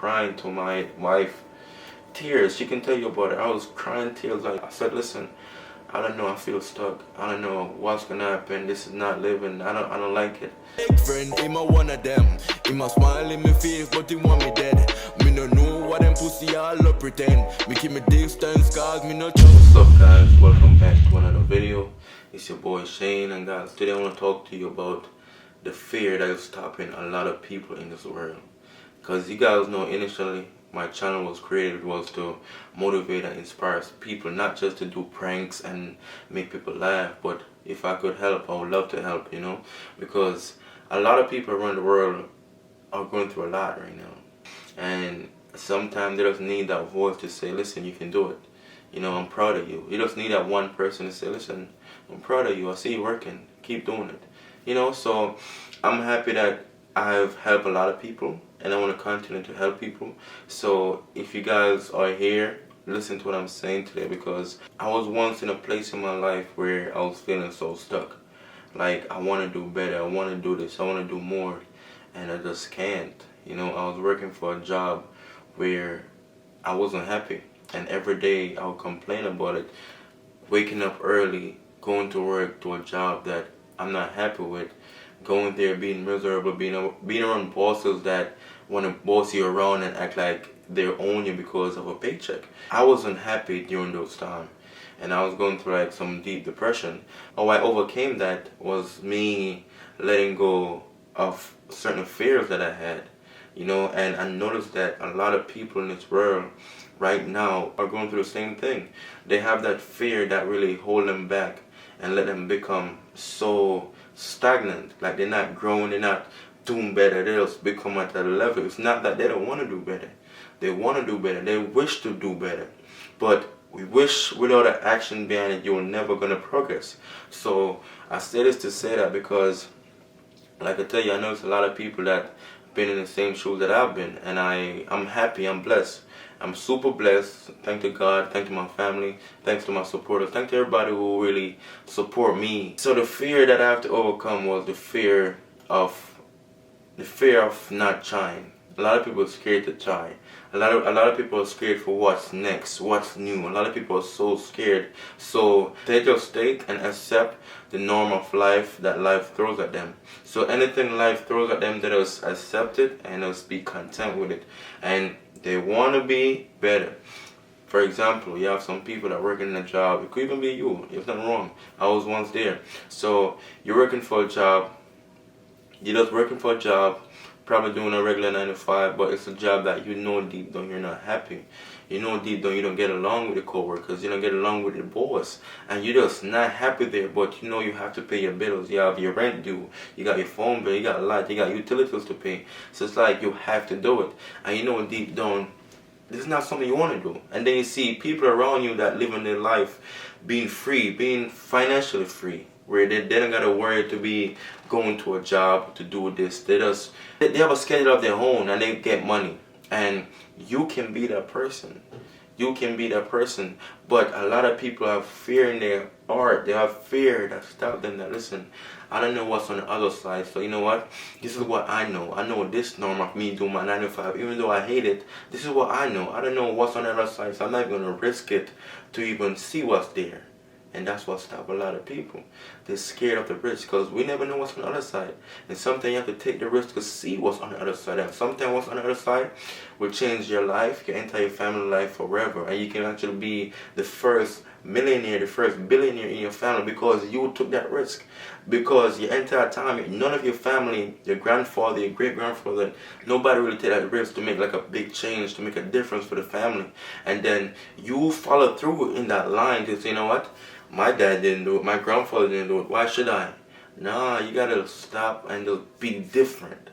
crying to my wife. Tears, she can tell you about it. I was crying tears. Like I said, listen, I don't know, I feel stuck. I don't know what's gonna happen. This is not living. I don't like it. Big friend, him a one of them. Him a smile in me face, but he want me dead. Me no know what them pussy all up pretend. Me keep me distance, cause me no trust. What's up, guys? Welcome back to another video. It's your boy Shane, and guys, today I want to talk to you about the fear that is stopping a lot of people in this world. Because you guys know, initially my channel was created was to motivate and inspire people, not just to do pranks and make people laugh, but if I could help, I would love to help, you know, because a lot of people around the world are going through a lot right now, and sometimes they just need that voice to say, listen, you can do it, you know, I'm proud of you. You just need that one person to say, listen, I'm proud of you, I see you working, keep doing it, you know. So I'm happy that I've helped a lot of people, and I want to continue to help people. So if you guys are here, listen to what I'm saying today, because I was once in a place in my life where I was feeling so stuck. Like, I want to do better, I want to do this, I want to do more, and I just can't. You know, I was working for a job where I wasn't happy, and every day I would complain about it. Waking up early, going to work to a job that I'm not happy with, going there being miserable, being around bosses that want to boss you around and act like they own you because of a paycheck. I wasn't happy during those times, and I was going through like some deep depression. How I overcame that was me letting go of certain fears that I had, you know. And I noticed that a lot of people in this world right now are going through the same thing. They have that fear that really hold them back and let them become so stagnant, like they're not growing, they're not doing better, they just become at that level. It's not that they don't want to do better, they want to do better, they wish to do better, but we wish without an action behind it, you're never going to progress. So I say this to say that because, like I tell you, I know it's a lot of people that been in the same shoes that I've been, and I'm happy, I'm blessed. I'm super blessed. Thank to God, thank to my family, thanks to my supporters, thank to everybody who really support me. So the fear that I have to overcome was the fear of not trying. A lot of people are scared to try. A lot of people are scared for what's next, what's new. A lot of people are so scared. So they just take and accept the norm of life that life throws at them. So anything life throws at them, they just accept it and just be content with it. And they want to be better. For example, you have some people that work in a job. It could even be you. There's nothing wrong. I was once there. So you're working for a job. You're just working for a job, probably doing a regular 9 to 5, but it's a job that you know deep down you're not happy. You know deep down you don't get along with the co-workers, you don't get along with the boss, and you're just not happy there, but you know you have to pay your bills, you have your rent due, you got your phone bill, you got light, you got utilities to pay. So it's like you have to do it, and you know deep down this is not something you want to do. And then you see people around you that live in their life being free, being financially free, where they don't gotta worry to be going to a job to do this. They have a schedule of their own and they get money. And you can be that person. You can be that person. But a lot of people have fear in their heart. They have fear that stops them. That listen, I don't know what's on the other side. So you know what? This is what I know. I know this norm of me doing my 9 to 5. Even though I hate it, this is what I know. I don't know what's on the other side. So I'm not going to risk it to even see what's there. And that's what stops a lot of people. They're scared of the risk because we never know what's on the other side. And sometimes you have to take the risk to see what's on the other side. And sometimes what's on the other side will change your life, your entire family life forever. And you can actually be the first millionaire, the first billionaire in your family because you took that risk. Because your entire time, none of your family, your grandfather, your great-grandfather, nobody really take that risk to make like a big change, to make a difference for the family. And then you follow through in that line to say, you know what? My dad didn't do it, my grandfather didn't do it, why should I? Nah, you gotta stop and just be different.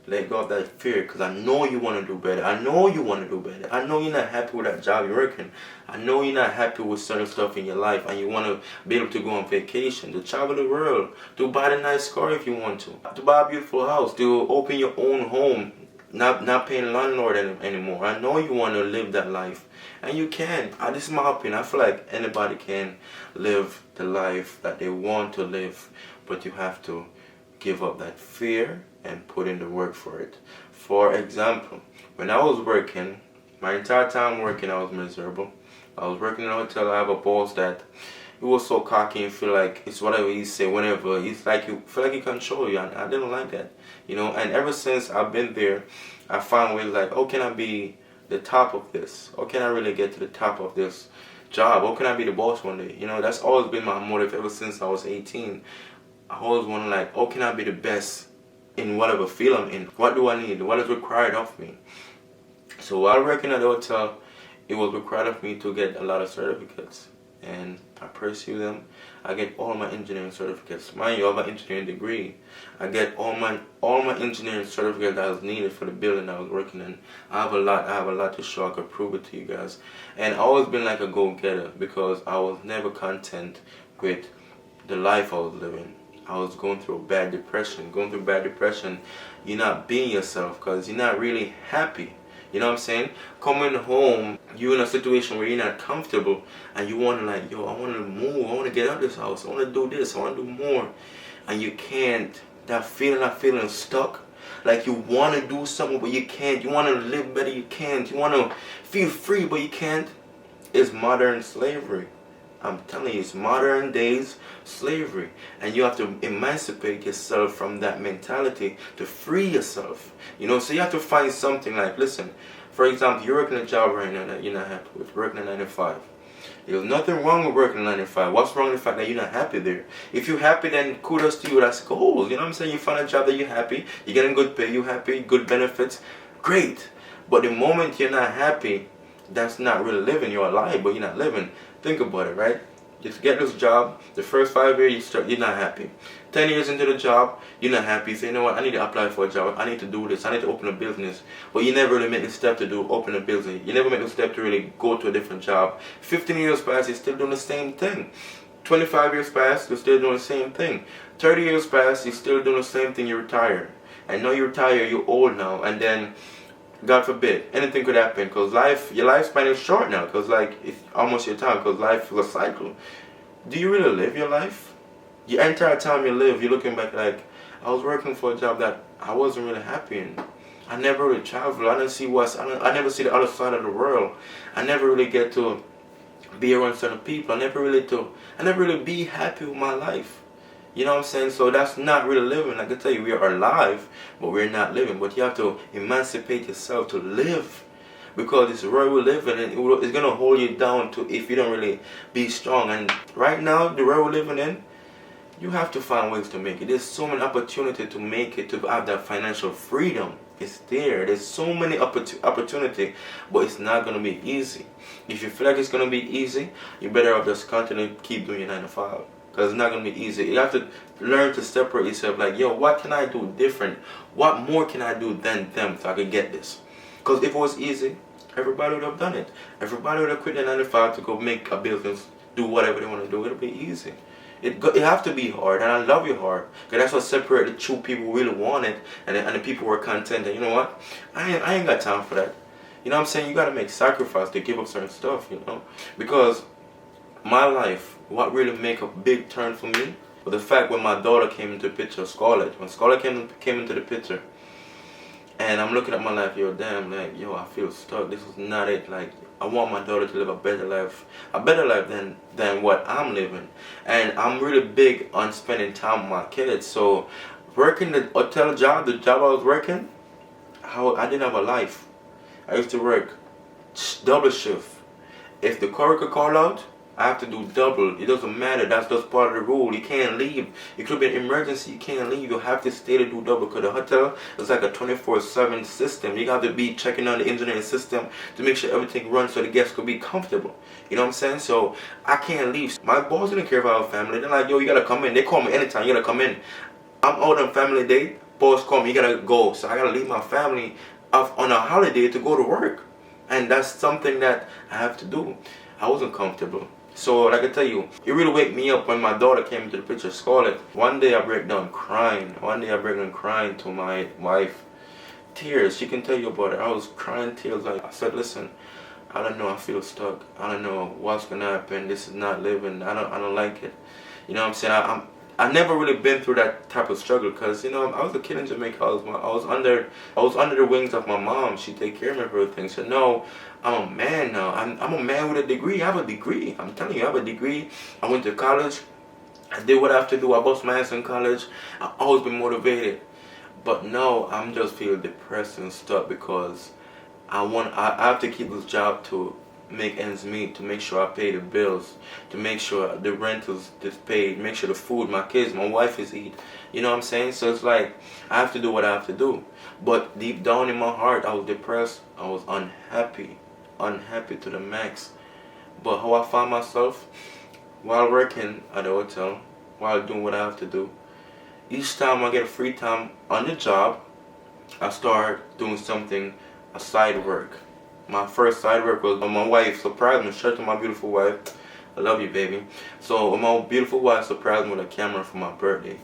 Let go of that fear, because I know you want to do better. I know you want to do better. I know you're not happy with that job you're working. I know you're not happy with certain stuff in your life, and you want to be able to go on vacation, to travel the world, to buy the nice car if you want to buy a beautiful house, to open your own home, not paying landlord anymore. I know you want to live that life, and you can. This is my opinion. I feel like anybody can live the life that they want to live, but you have to give up that fear and put in the work for it. For example, when I was working, my entire time working, I was miserable. I was working in a hotel. I have a boss that he was so cocky and feel like it's whatever he say, whenever. It's like you feel like he control you, and I didn't like that, you know. And ever since I've been there, I found ways like, how can I be the top of this? How can I really get to the top of this job? How can I be the boss one day? You know, that's always been my motive ever since I was 18. I always want to like, how can I be the best in whatever field I'm in? What do I need? What is required of me? So while working at the hotel, it was required of me to get a lot of certificates, and I pursue them. I get all my engineering certificates. Mind you, I have an engineering degree. I get all my engineering certificates that was needed for the building I was working in. I have a lot to show. I could prove it to you guys. And I always been like a go-getter because I was never content with the life I was living. I was going through bad depression. Going through bad depression, you're not being yourself because you're not really happy. You know what I'm saying? Coming home, you're in a situation where you're not comfortable and you want to like, yo, I want to move. I want to get out of this house. I want to do this. I want to do more. And you can't. That feeling stuck. Like you want to do something but you can't. You want to live better, you can't. You want to feel free but you can't. It's modern slavery. I'm telling you, it's modern days slavery. And you have to emancipate yourself from that mentality to free yourself. You know, so you have to find something like, listen, for example, you're working a job right now that you're not happy with, working a 9 to 5. There's nothing wrong with working a 9 to 5. What's wrong with the fact that you're not happy there? If you're happy, then kudos to you, that's gold. You know what I'm saying? You find a job that you're happy, you're getting good pay, you're happy, good benefits, great. But the moment you're not happy, that's not really living. You're alive, but you're not living. Think about it, right? You get this job, the first 5 years you're not happy. 10 years into the job, you're not happy. You say, you know what, I need to apply for a job. I need to do this. I need to open a business. But you never really make the step to open a business. You never make the step to really go to a different job. 15 years pass, you're still doing the same thing. 25 years pass, you're still doing the same thing. 30 years pass, you're still doing the same thing. You're retired. And now you're retired, you're old now. And then, God forbid, anything could happen because your lifespan is short now because like it's almost your time because life is a cycle. Do you really live your life? Your entire time you live, you're looking back like, I was working for a job that I wasn't really happy in. I never really travel. I never see the other side of the world. I never really get to be around certain people. I never really be happy with my life. You know what I'm saying? So that's not really living. Like I tell you, we are alive, but we're not living. But you have to emancipate yourself to live. Because it's where we live in, and it's going to hold you down to if you don't really be strong. And right now, the world we're living in, you have to find ways to make it. There's so many opportunities to make it, to have that financial freedom. It's there. There's so many opportunity, but it's not going to be easy. If you feel like it's going to be easy, you better off just continue to keep doing your 9 to 5. Because it's not going to be easy. You have to learn to separate yourself. Like, yo, what can I do different? What more can I do than them so I can get this? Because if it was easy, everybody would have done it. Everybody would have quit their 9 to 5 to go make a business, do whatever they want to do. It'll be easy. It have to be hard, and I love it hard. Because that's what separates the true people who really want it and the people who are content. And you know what? I ain't got time for that. You know what I'm saying? You got to make sacrifice to give up certain stuff, you know? Because my life, what really make a big turn for me was the fact when my daughter came into the picture, Scarlett. When Scarlett came into the picture, and I'm looking at my life, yo, damn, like, yo, I feel stuck. This is not it. Like, I want my daughter to live a better life than what I'm living. And I'm really big on spending time with my kids. So, working the hotel job, the job I was working, I didn't have a life. I used to work double shift. If the coworker call out, I have to do double. It doesn't matter. That's just part of the rule. You can't leave. It could be an emergency. You can't leave. You have to stay to do double because the hotel is like a 24/7 system. You got to be checking on the engineering system to make sure everything runs so the guests could be comfortable. You know what I'm saying? So I can't leave. My boss didn't care about our family. They're like, yo, you got to come in. They call me anytime. You got to come in. I'm out on family day. Boss call me. You got to go. So I got to leave my family off on a holiday to go to work. And that's something that I have to do. I wasn't comfortable. So, like I tell you, it really waked me up when my daughter came into the picture, Scarlett. One day I break down crying. To my wife. Tears. She can tell you about it. I was crying tears. Like I said, listen, I don't know. I feel stuck. I don't know what's gonna happen. This is not living. I don't like it. You know what I'm saying? I never really been through that type of struggle because you know I was a kid in Jamaica. I was under the wings of my mom. She take care of me for everything. So no, I'm a man now. I'm a man with a degree. I have a degree. I'm telling you, I have a degree. I went to college. I did what I have to do. I bust my ass in college. I always been motivated. But no, I'm just feeling depressed and stuck because I have to keep this job to make ends meet, to make sure I pay the bills, to make sure the rent is paid, make sure the food, my kids, my wife is eat. You know what I'm saying? So it's like I have to do what I have to do. But deep down in my heart, I was depressed. I was unhappy to the max. But how I found myself while working at the hotel, while doing what I have to do. Each time I get a free time on the job, I start doing something, a side work. My first side work was when my wife surprised me. Shout out to my beautiful wife. I love you, baby. So my beautiful wife surprised me with a camera for my birthday.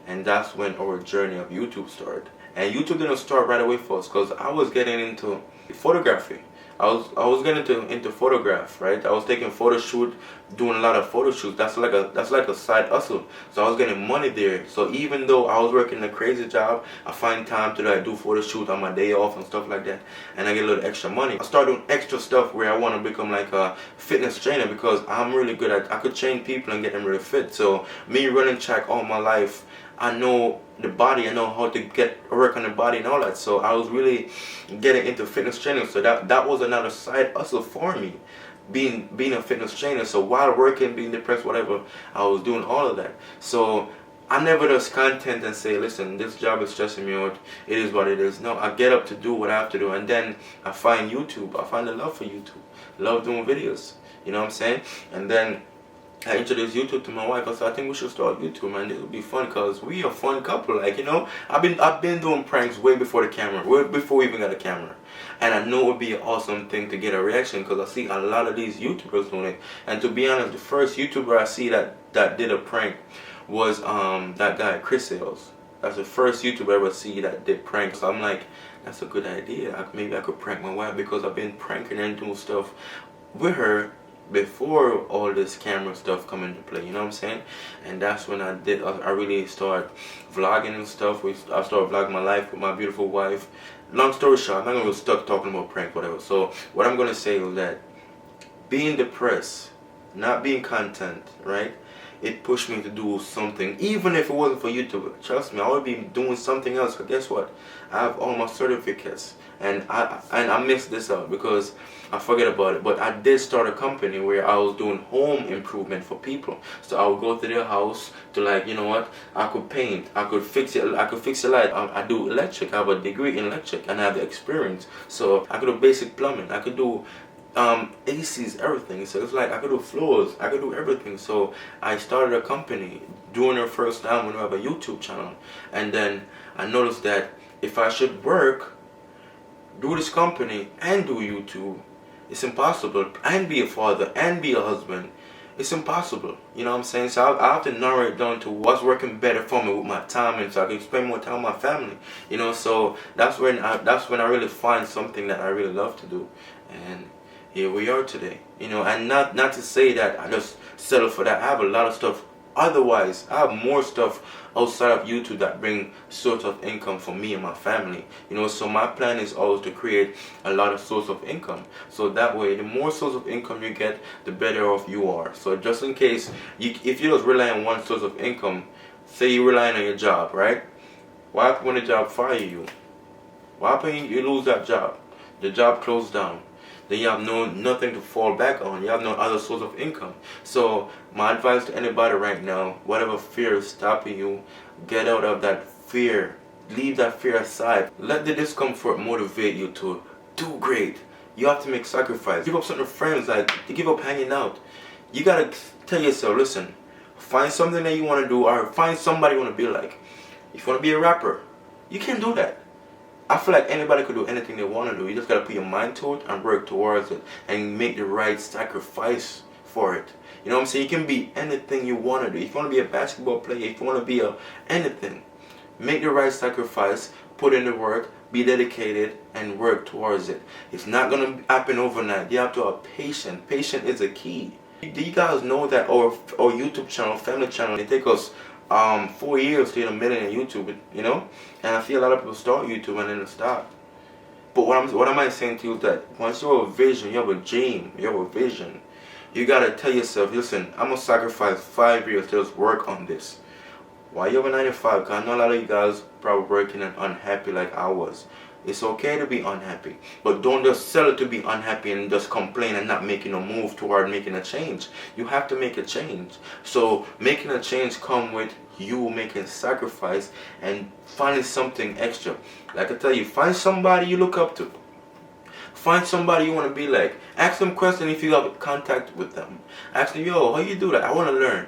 And that's when our journey of YouTube started. And YouTube didn't start right away for us because I was getting into photography. I was getting into photograph, right? I was taking photo shoot, doing a lot of photo shoots. That's like a side hustle. So I was getting money there. So even though I was working a crazy job, I find time to like do photo shoot on my day off and stuff like that, and I get a little extra money. I started doing extra stuff where I want to become like a fitness trainer because I'm really good at. I could train people and get them really fit. So me running track all my life, I know the body, I know how to work on the body and all that. So I was really getting into fitness training. So that was another side hustle for me, being a fitness trainer. So while working, being depressed, whatever, I was doing all of that. So I never just content and say, listen, this job is stressing me out. It is what it is. No, I get up to do what I have to do, and then I find YouTube. I find a love for YouTube, love doing videos. You know what I'm saying? And then I introduced YouTube to my wife. I said, I think we should start YouTube, man. It would be fun because we a fun couple. Like, you know, I've been doing pranks way before the camera, way before we even got a camera. And I know it would be an awesome thing to get a reaction because I see a lot of these YouTubers doing it. And to be honest, the first YouTuber I see that did a prank was that guy, Chris Sales. That's the first YouTuber I ever see that did pranks. So I'm like, that's a good idea. Maybe I could prank my wife because I've been pranking and doing stuff with her before all this camera stuff come into play, you know what I'm saying? And that's when I really started vlogging and stuff. I started vlogging my life with my beautiful wife. Long story short, I'm not gonna get stuck talking about prank, whatever. So what I'm gonna say is that being depressed, not being content, right? It pushed me to do something, even if it wasn't for YouTube. Trust me, I would be doing something else. But guess what? I have all my certificates, and I missed this out because I forget about it. But I did start a company where I was doing home improvement for people. So I would go to their house to, like, you know what? I could paint, I could fix it, I could fix a light. I do electric. I have a degree in electric, and I have the experience. So I could do basic plumbing. I could do ACs, everything. So it's like I could do floors, I could do everything. So I started a company during the first time when we have a YouTube channel, and then I noticed that if I should work, do this company and do YouTube, it's impossible, and be a father and be a husband. It's impossible, you know what I'm saying? So I have to narrow it down to what's working better for me with my time, and so I can spend more time with my family, you know. So that's when I really find something that I really love to do, and here we are today, you know. And not to say that I just settle for that. I have a lot of stuff otherwise. I have more stuff outside of YouTube that bring source of income for me and my family, you know. So my plan is always to create a lot of source of income, so that way the more source of income you get, the better off you are. So just in case if you just rely on one source of income, say you're relying on your job, right? What happens when the job fire you? What happens you lose that job? The job closed down. Then you have nothing to fall back on. You have no other source of income. So my advice to anybody right now, whatever fear is stopping you, get out of that fear. Leave that fear aside. Let the discomfort motivate you to do great. You have to make sacrifice. Give up certain friends, like you give up hanging out. You gotta tell yourself, listen, find something that you want to do, or find somebody you want to be like. If you want to be a rapper, you can do that. I feel like anybody could do anything they want to do. You just got to put your mind to it and work towards it and make the right sacrifice for it. You know what I'm saying? You can be anything you want to do. If you want to be a basketball player, if you want to be anything, make the right sacrifice, put in the work, be dedicated, and work towards it. It's not going to happen overnight. You have to have patience. Patience is a key. Do you guys know that our YouTube channel, family channel, it takes us 4 years to hit 1 million in YouTube, you know? And I feel a lot of people start YouTube and then stop. But what am I saying to you is that once you have a vision, you have a dream, you have a vision, you gotta tell yourself, listen, I'm gonna sacrifice 5 years to just work on this. Why you have a 9 to 5? Because I know a lot of you guys probably working and unhappy like I was. It's okay to be unhappy, but don't just settle to be unhappy and just complain and not making a move toward making a change. You have to make a change. So making a change come with you making sacrifice and finding something extra. Like I tell you, find somebody you look up to. Find somebody you want to be like. Ask them questions if you have contact with them. Ask them, yo, how you do that? I want to learn.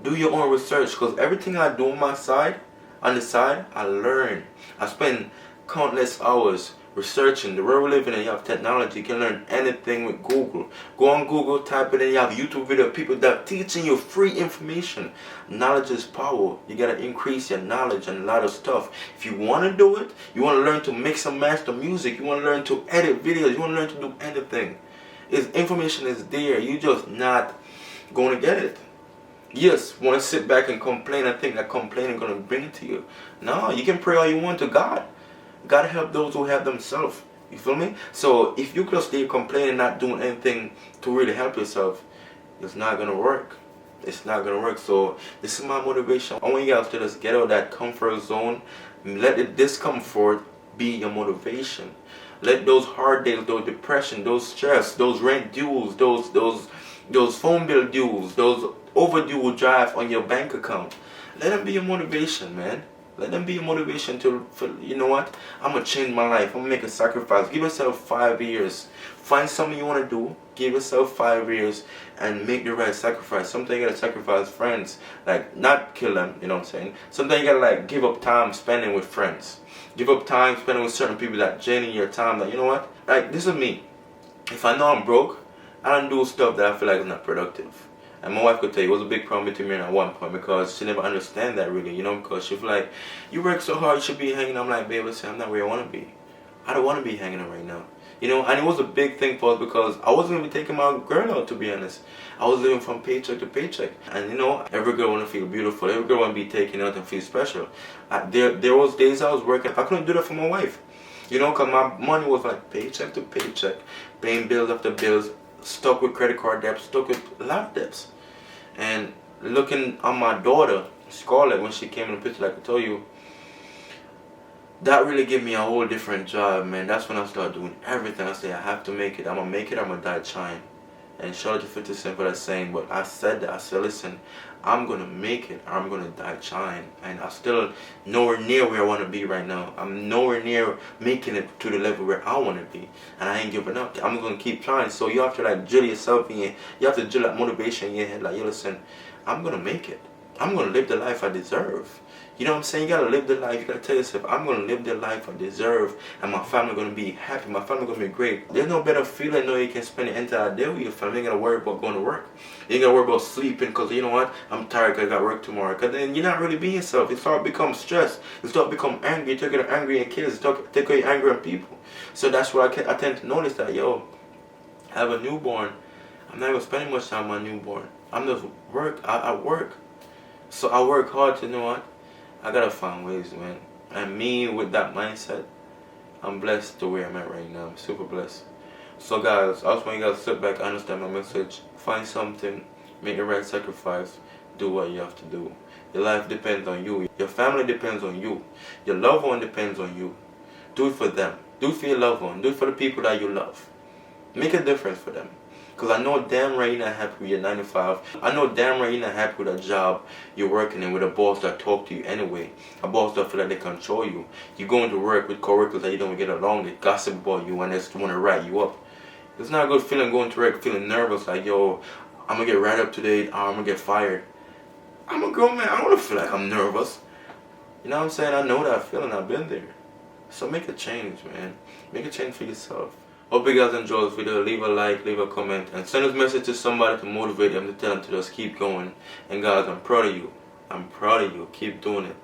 Do your own research, because everything I do on the side, I learn. I spend countless hours researching. The world we live in, and you have technology, you can learn anything with Google. Go on Google, type it in, you have YouTube video, people that are teaching you free information. Knowledge is power. You gotta increase your knowledge and a lot of stuff. If you wanna do it, you wanna learn to mix and match the music, you wanna learn to edit videos, you wanna learn to do anything. Information is there, you just not gonna get it. Yes, want to sit back and complain and think that complaining is going to bring it to you. No, you can pray all you want to God. God help those who help themselves. You feel me? So if you just stay complaining, not doing anything to really help yourself, it's not going to work. It's not going to work. So this is my motivation. I want you guys to just get out of that comfort zone. Let the discomfort be your motivation. Let those hard days, those depression, those stress, those rent dues, those phone bill dues, those overdue drive on your bank account, let them be your motivation, man. Let them be your motivation for, you know what, I'm gonna change my life, I'm gonna make a sacrifice. Give yourself 5 years. Find something you want to do, give yourself 5 years and make the right sacrifice. Sometimes you gotta sacrifice friends, like not kill them, you know what I'm saying. Sometimes you gotta like give up time spending with friends, give up time spending with certain people that draining your time. That, you know what, like this is me. If I know I'm broke, I don't do stuff that I feel like is not productive. And my wife could tell you it was a big problem between me and at one point, because she never understand that really, you know, because she feel like, you work so hard, you should be hanging. I'm like, babe, listen, I'm not where I want to be. I don't want to be hanging out right now. You know, and it was a big thing for us because I wasn't going to be taking my girl out, to be honest. I was living from paycheck to paycheck. And you know, every girl want to feel beautiful. Every girl want to be taken out and feel special. There was days I was working, I couldn't do that for my wife. You know, because my money was like paycheck to paycheck, paying bills after bills, stuck with credit card debts, stuck with a lot of debts. And looking on my daughter, Scarlett, when she came in the picture, like I told you, that really gave me a whole different job, man. That's when I started doing everything. I say, I have to make it. I'm going to make it. I'm going to die trying. And shout out to 50 Cent for that saying. But I said that. I said, listen, I'm going to make it. I'm going to die trying. And I'm still nowhere near where I want to be right now. I'm nowhere near making it to the level where I want to be. And I ain't giving up. I'm going to keep trying. So you have to like drill yourself in your, you have to drill that motivation in your head. Like, yo, listen, I'm going to make it. I'm going to live the life I deserve. You know what I'm saying? You got to live the life. You got to tell yourself, I'm going to live the life I deserve. And my family going to be happy. My family going to be great. There's no better feeling knowing you can spend the entire day with your family. You ain't got to worry about going to work. You ain't got to worry about sleeping because, you know what, I'm tired because I got work tomorrow. Because then you're not really being yourself. You start to become stressed. You start to become angry. You take it angry at kids. Take away anger at people. So that's why I tend to notice that, yo, I have a newborn. I'm not even spending much time on my newborn. I'm just I work. So I work hard to, you know what, I gotta find ways, man. And me with that mindset, I'm blessed to where I'm at right now. I'm super blessed. So guys, I just want you guys to sit back, understand my message. Find something, make the right sacrifice, do what you have to do. Your life depends on you. Your family depends on you. Your loved one depends on you. Do it for them. Do it for your loved one. Do it for the people that you love. Make a difference for them. Because I know damn right you're not happy with your 9 to 5. I know damn right you're not happy with a job you're working in with a boss that talk to you anyway. A boss that feel like they control you. You're going to work with coworkers that you don't get along. They gossip about you and they just want to write you up. It's not a good feeling going to work feeling nervous like, yo, I'm going to get right up today or I'm going to get fired. I'm a grown man. I don't want to feel like I'm nervous. You know what I'm saying? I know that feeling. I've been there. So make a change, man. Make a change for yourself. Hope you guys enjoyed this video. Leave a like, leave a comment, and send this message to somebody to motivate them, to tell them to just keep going. And guys, I'm proud of you. I'm proud of you. Keep doing it.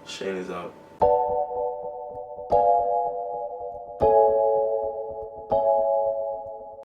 Shane is out.